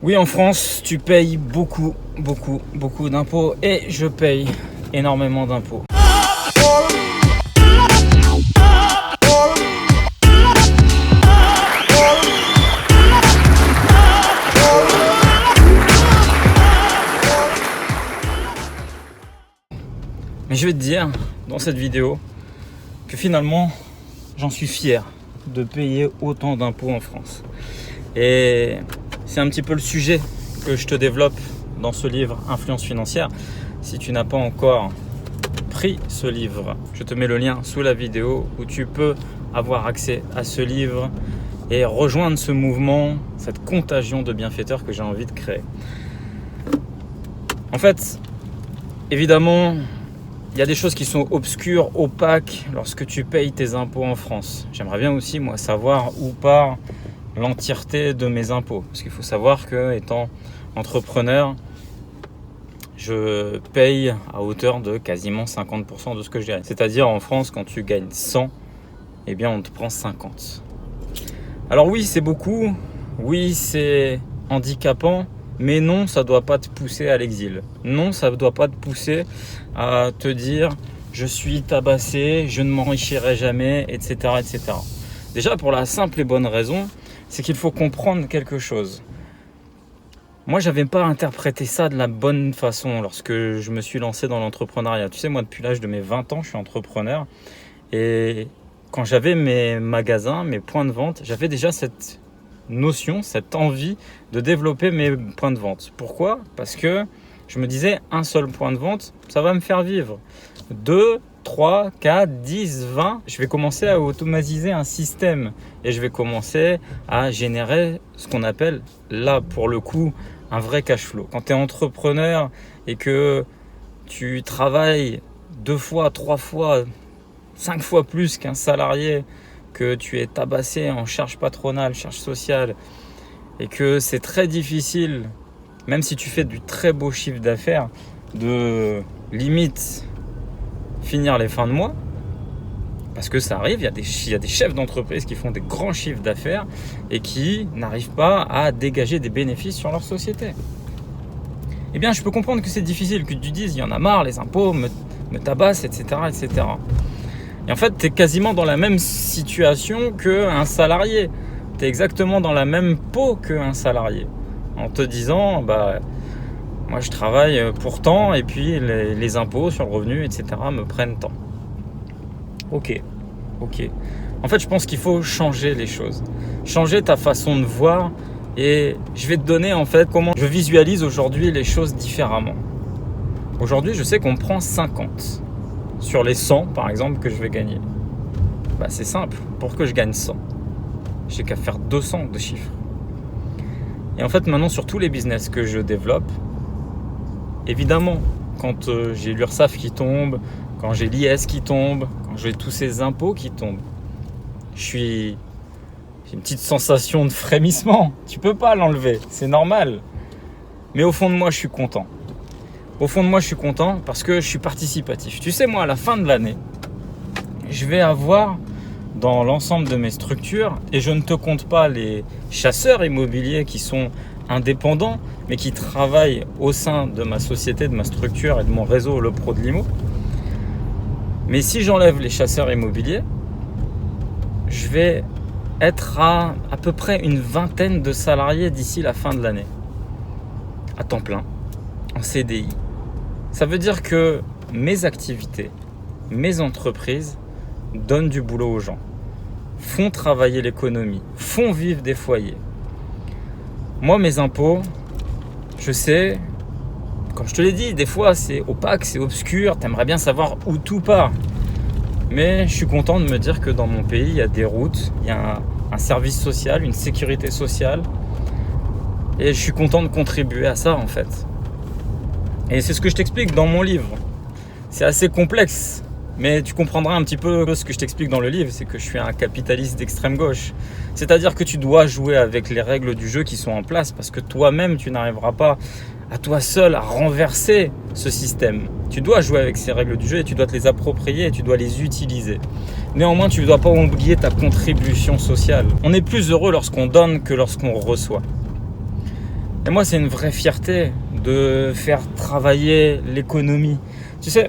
Oui, en France, tu payes beaucoup d'impôts et je paye énormément d'impôts. Mais je vais te dire dans cette vidéo que finalement, j'en suis fier de payer autant d'impôts en France. Et c'est un petit peu le sujet que je te développe dans ce livre Influence financière. Si tu n'as pas encore pris ce livre, je te mets le lien sous la vidéo où tu peux avoir accès à ce livre et rejoindre ce mouvement, cette contagion de bienfaiteurs que j'ai envie de créer. En fait, évidemment, il y a des choses qui sont obscures, opaques lorsque tu payes tes impôts en France. J'aimerais bien aussi, moi, savoir où part l'entièreté de mes impôts. Parce qu'il faut savoir que, étant entrepreneur, je paye à hauteur de quasiment 50% de ce que je gagne. C'est-à-dire, en France, quand tu gagnes 100, eh bien, on te prend 50. Alors oui, c'est beaucoup. Oui, c'est handicapant. Mais non, ça ne doit pas te pousser à l'exil. Non, ça ne doit pas te pousser à te dire « je suis tabassé, je ne m'enrichirai jamais, etc. etc. » Déjà, pour la simple et bonne raison, c'est qu'il faut comprendre quelque chose. Moi, je n'avais pas interprété ça de la bonne façon lorsque je me suis lancé dans l'entrepreneuriat. Tu sais, moi, depuis l'âge de mes 20 ans, je suis entrepreneur. Et quand j'avais mes magasins, mes points de vente, j'avais déjà cette notion, cette envie de développer mes points de vente. Pourquoi ? Parce que je me disais, un seul point de vente, ça va me faire vivre. 2, 3, 4, 10, 20, je vais commencer à automatiser un système et je vais commencer à générer ce qu'on appelle, là pour le coup, un vrai cash flow. Quand tu es entrepreneur et que tu travailles 2 fois, 3 fois, 5 fois plus qu'un salarié, que tu es tabassé en charge patronale, charge sociale, et que c'est très difficile, même si tu fais du très beau chiffre d'affaires, de limite finir les fins de mois, parce que ça arrive, il y a des chefs d'entreprise qui font des grands chiffres d'affaires et qui n'arrivent pas à dégager des bénéfices sur leur société. Eh bien, je peux comprendre que c'est difficile, que tu dises, il y en a marre, les impôts me tabassent, etc., etc. Et en fait, tu es quasiment dans la même situation qu'un salarié. Tu es exactement dans la même peau qu'un salarié. En te disant, moi je travaille pour tant et puis les impôts sur le revenu, etc. me prennent tant. Ok. En fait, je pense qu'il faut changer les choses. Changer ta façon de voir et je vais te donner en fait comment je visualise aujourd'hui les choses différemment. Aujourd'hui, je sais qu'on me prend 50. Sur les 100 par exemple que je vais gagner. C'est simple, pour que je gagne 100, j'ai qu'à faire 200 de chiffres. Et en fait maintenant sur tous les business que je développe, évidemment quand j'ai l'URSSAF qui tombe, quand j'ai l'IS qui tombe, quand j'ai tous ces impôts qui tombent, j'ai une petite sensation de frémissement, tu peux pas l'enlever, c'est normal. Mais au fond de moi je suis content. Au fond de moi, je suis content parce que je suis participatif. Tu sais, moi, à la fin de l'année, je vais avoir dans l'ensemble de mes structures, et je ne te compte pas les chasseurs immobiliers qui sont indépendants, mais qui travaillent au sein de ma société, de ma structure et de mon réseau, le Pro de l'Imo. Mais si j'enlève les chasseurs immobiliers, je vais être à peu près une vingtaine de salariés d'ici la fin de l'année, à temps plein, en CDI. Ça veut dire que mes activités, mes entreprises donnent du boulot aux gens, font travailler l'économie, font vivre des foyers. Moi, mes impôts, je sais, comme je te l'ai dit, des fois c'est opaque, c'est obscur, t'aimerais bien savoir où tout part. Mais je suis content de me dire que dans mon pays, il y a des routes, il y a un service social, une sécurité sociale. Et je suis content de contribuer à ça en fait. Et c'est ce que je t'explique dans mon livre. C'est assez complexe, mais tu comprendras un petit peu ce que je t'explique dans le livre, c'est que je suis un capitaliste d'extrême gauche. C'est-à-dire que tu dois jouer avec les règles du jeu qui sont en place, parce que toi-même, tu n'arriveras pas à toi seul à renverser ce système. Tu dois jouer avec ces règles du jeu et tu dois te les approprier et tu dois les utiliser. Néanmoins, tu ne dois pas oublier ta contribution sociale. On est plus heureux lorsqu'on donne que lorsqu'on reçoit. Et moi, c'est une vraie fierté de faire travailler l'économie. Tu sais,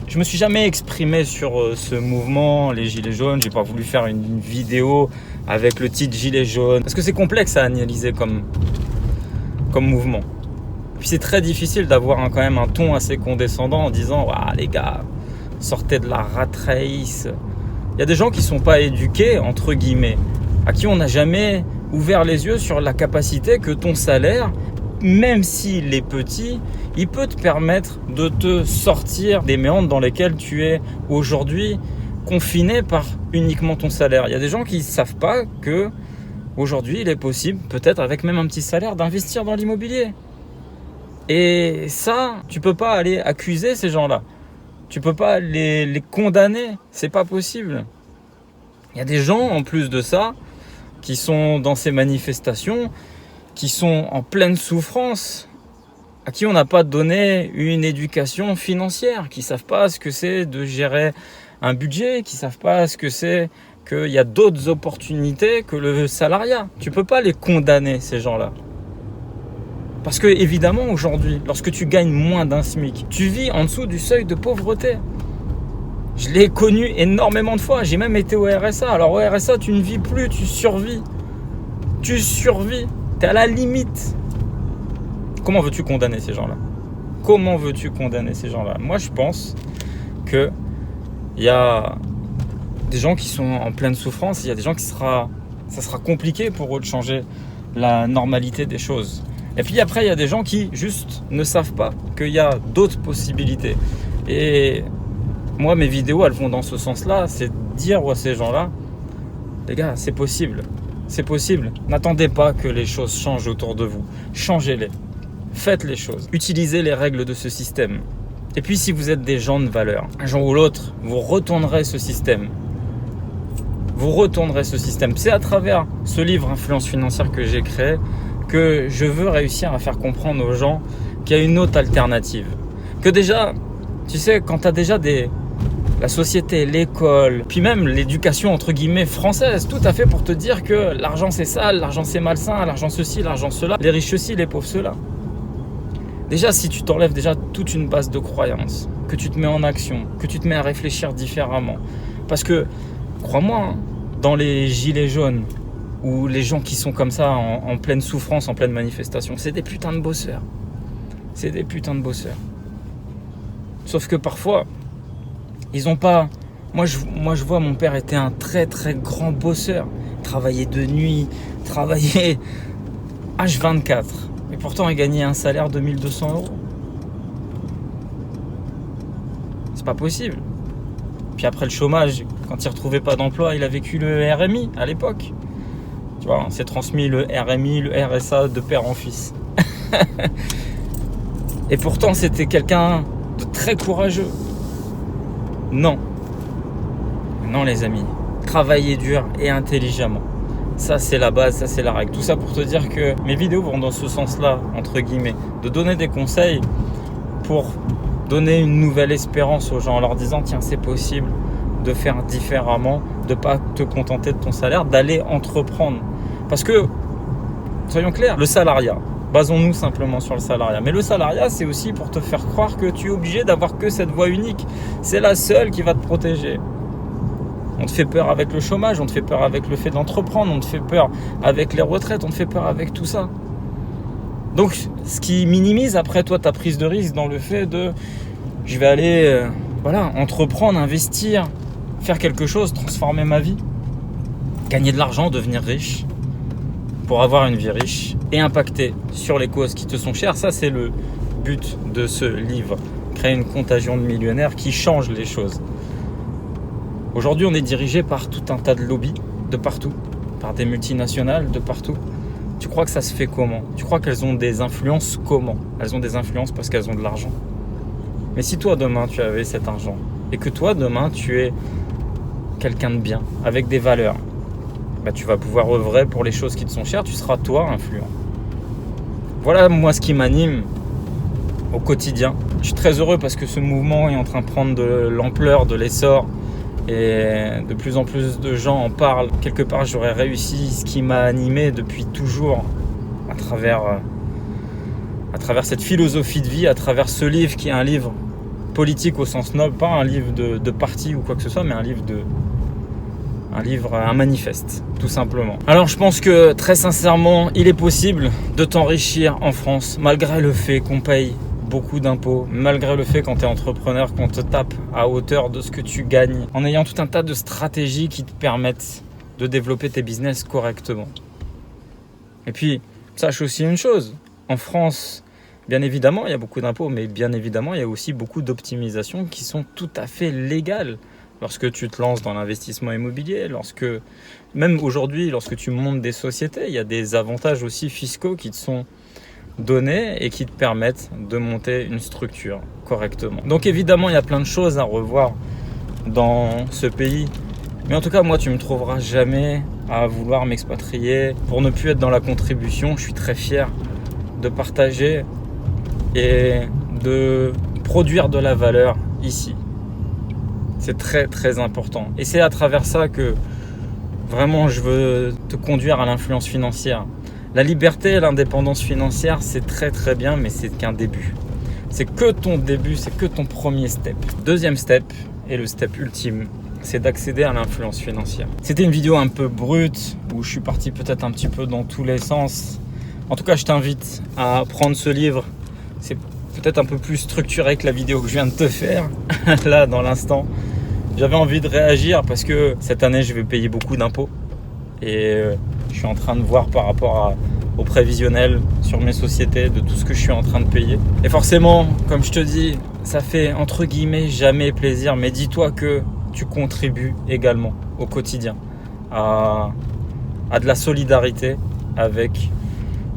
je me suis jamais exprimé sur ce mouvement, les gilets jaunes. J'ai pas voulu faire une vidéo avec le titre gilets jaunes. Parce que c'est complexe à analyser comme mouvement. Puis c'est très difficile d'avoir quand même un ton assez condescendant en disant « Waouh les gars, sortez de la rat race ». Il y a des gens qui sont pas éduqués, entre guillemets, à qui on n'a jamais ouvert les yeux sur la capacité que ton salaire, même s'il est petit, il peut te permettre de te sortir des méandres dans lesquels tu es aujourd'hui confiné par uniquement ton salaire. Il y a des gens qui ne savent pas que aujourd'hui il est possible, peut-être avec même un petit salaire, d'investir dans l'immobilier. Et ça, tu peux pas aller accuser ces gens-là. Tu peux pas les condamner. C'est pas possible. Il y a des gens, en plus de ça, qui sont dans ces manifestations, qui sont en pleine souffrance, à qui on n'a pas donné une éducation financière, qui ne savent pas ce que c'est de gérer un budget, qui ne savent pas ce que c'est qu'il y a d'autres opportunités que le salariat. Tu ne peux pas les condamner, ces gens-là. Parce que, évidemment, aujourd'hui, lorsque tu gagnes moins d'un SMIC, tu vis en dessous du seuil de pauvreté. Je l'ai connu énormément de fois. J'ai même été au RSA. Alors, au RSA, tu ne vis plus, tu survis. Tu survis. Tu es à la limite. Comment veux-tu condamner ces gens-là ? Comment veux-tu condamner ces gens-là ? Moi, je pense qu'il y a des gens qui sont en pleine souffrance. Il y a des gens ça sera compliqué pour eux de changer la normalité des choses. Et puis après, il y a des gens qui juste ne savent pas qu'il y a d'autres possibilités. Et moi, mes vidéos, elles vont dans ce sens-là. C'est dire à ces gens-là, les gars, c'est possible. C'est possible. N'attendez pas que les choses changent autour de vous. Changez-les. Faites les choses. Utilisez les règles de ce système. Et puis, si vous êtes des gens de valeur, un jour ou l'autre, vous retournerez ce système. Vous retournerez ce système. C'est à travers ce livre Influence financière que j'ai créé que je veux réussir à faire comprendre aux gens qu'il y a une autre alternative. Que déjà, tu sais, quand tu as déjà la société, l'école, puis même l'éducation entre guillemets française, tout à fait pour te dire que l'argent c'est sale, l'argent c'est malsain, l'argent ceci, l'argent cela, les riches ceci, les pauvres cela. Déjà, si tu t'enlèves déjà toute une base de croyances, que tu te mets en action, que tu te mets à réfléchir différemment. Parce que, crois-moi, dans les gilets jaunes, ou les gens qui sont comme ça en pleine souffrance, en pleine manifestation, c'est des putains de bosseurs. C'est des putains de bosseurs. Sauf que parfois, ils n'ont pas... Moi, je vois, mon père était un très très grand bosseur. Travaillait de nuit, travaillait H24. Et pourtant, il gagnait un salaire de 1 200 €. C'est pas possible. Puis après le chômage, quand il ne retrouvait pas d'emploi, il a vécu le RMI à l'époque. Tu vois, on s'est transmis le RMI, le RSA de père en fils. Et pourtant, c'était quelqu'un de très courageux. Non. Non, les amis. Travaillez dur et intelligemment. Ça, c'est la base, ça, c'est la règle. Tout ça pour te dire que mes vidéos vont dans ce sens-là, entre guillemets. De donner des conseils pour donner une nouvelle espérance aux gens en leur disant « Tiens, c'est possible de faire différemment, de ne pas te contenter de ton salaire, d'aller entreprendre. » Parce que, soyons clairs, le salariat, basons-nous simplement sur le salariat. Mais le salariat, c'est aussi pour te faire croire que tu es obligé d'avoir que cette voie unique. C'est la seule qui va te protéger. On te fait peur avec le chômage, on te fait peur avec le fait d'entreprendre, on te fait peur avec les retraites, on te fait peur avec tout ça. Donc, ce qui minimise après toi ta prise de risque dans le fait de je vais aller entreprendre, investir, faire quelque chose, transformer ma vie, gagner de l'argent, devenir riche, pour avoir une vie riche et impacter sur les causes qui te sont chères. Ça, c'est le but de ce livre. Créer une contagion de millionnaires qui change les choses. Aujourd'hui, on est dirigé par tout un tas de lobbies de partout, par des multinationales de partout. Tu crois que ça se fait comment ? Tu crois qu'elles ont des influences comment ? Elles ont des influences parce qu'elles ont de l'argent. Mais si toi, demain, tu avais cet argent et que toi, demain, tu es quelqu'un de bien, avec des valeurs, tu vas pouvoir œuvrer pour les choses qui te sont chères, tu seras toi influent. Voilà moi ce qui m'anime au quotidien. Je suis très heureux parce que ce mouvement est en train de prendre de l'ampleur, de l'essor et de plus en plus de gens en parlent. Quelque part j'aurais réussi ce qui m'a animé depuis toujours à travers à travers cette philosophie de vie, à travers ce livre qui est un livre politique au sens noble, pas un livre de parti ou quoi que ce soit, mais un manifeste, tout simplement. Alors je pense que très sincèrement, il est possible de t'enrichir en France, malgré le fait qu'on paye beaucoup d'impôts, malgré le fait quand tu es entrepreneur, qu'on te tape à hauteur de ce que tu gagnes, en ayant tout un tas de stratégies qui te permettent de développer tes business correctement. Et puis, sache aussi une chose, en France, bien évidemment, il y a beaucoup d'impôts, mais bien évidemment, il y a aussi beaucoup d'optimisations qui sont tout à fait légales. Lorsque tu te lances dans l'investissement immobilier, même aujourd'hui, lorsque tu montes des sociétés, il y a des avantages aussi fiscaux qui te sont donnés et qui te permettent de monter une structure correctement. Donc évidemment, il y a plein de choses à revoir dans ce pays. Mais en tout cas, moi, tu ne me trouveras jamais à vouloir m'expatrier pour ne plus être dans la contribution. Je suis très fier de partager et de produire de la valeur ici. C'est très très important. Et c'est à travers ça que vraiment je veux te conduire à l'influence financière. La liberté et l'indépendance financière, c'est très très bien, mais c'est qu'un début. C'est que ton début, c'est que ton premier step. Deuxième step, et le step ultime, c'est d'accéder à l'influence financière. C'était une vidéo un peu brute, où je suis parti peut-être un petit peu dans tous les sens. En tout cas, je t'invite à prendre ce livre. C'est peut-être un peu plus structuré que la vidéo que je viens de te faire, là, dans l'instant. J'avais envie de réagir parce que cette année, je vais payer beaucoup d'impôts. Et je suis en train de voir par rapport au prévisionnel sur mes sociétés de tout ce que je suis en train de payer. Et forcément, comme je te dis, ça fait entre guillemets jamais plaisir. Mais dis-toi que tu contribues également au quotidien à de la solidarité avec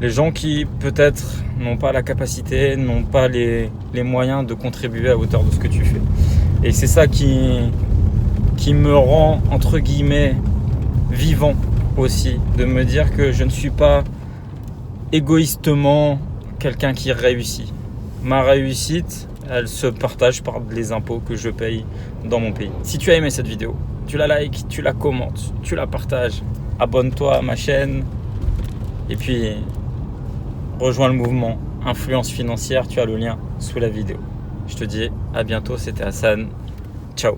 les gens qui peut-être n'ont pas la capacité, n'ont pas les moyens de contribuer à hauteur de ce que tu fais. Et c'est ça qui me rend, entre guillemets, vivant aussi, de me dire que je ne suis pas égoïstement quelqu'un qui réussit. Ma réussite, elle se partage par les impôts que je paye dans mon pays. Si tu as aimé cette vidéo, tu la likes, tu la commentes, tu la partages, abonne-toi à ma chaîne et puis rejoins le mouvement Influence Financière, tu as le lien sous la vidéo. Je te dis à bientôt, c'était Hassan. Ciao.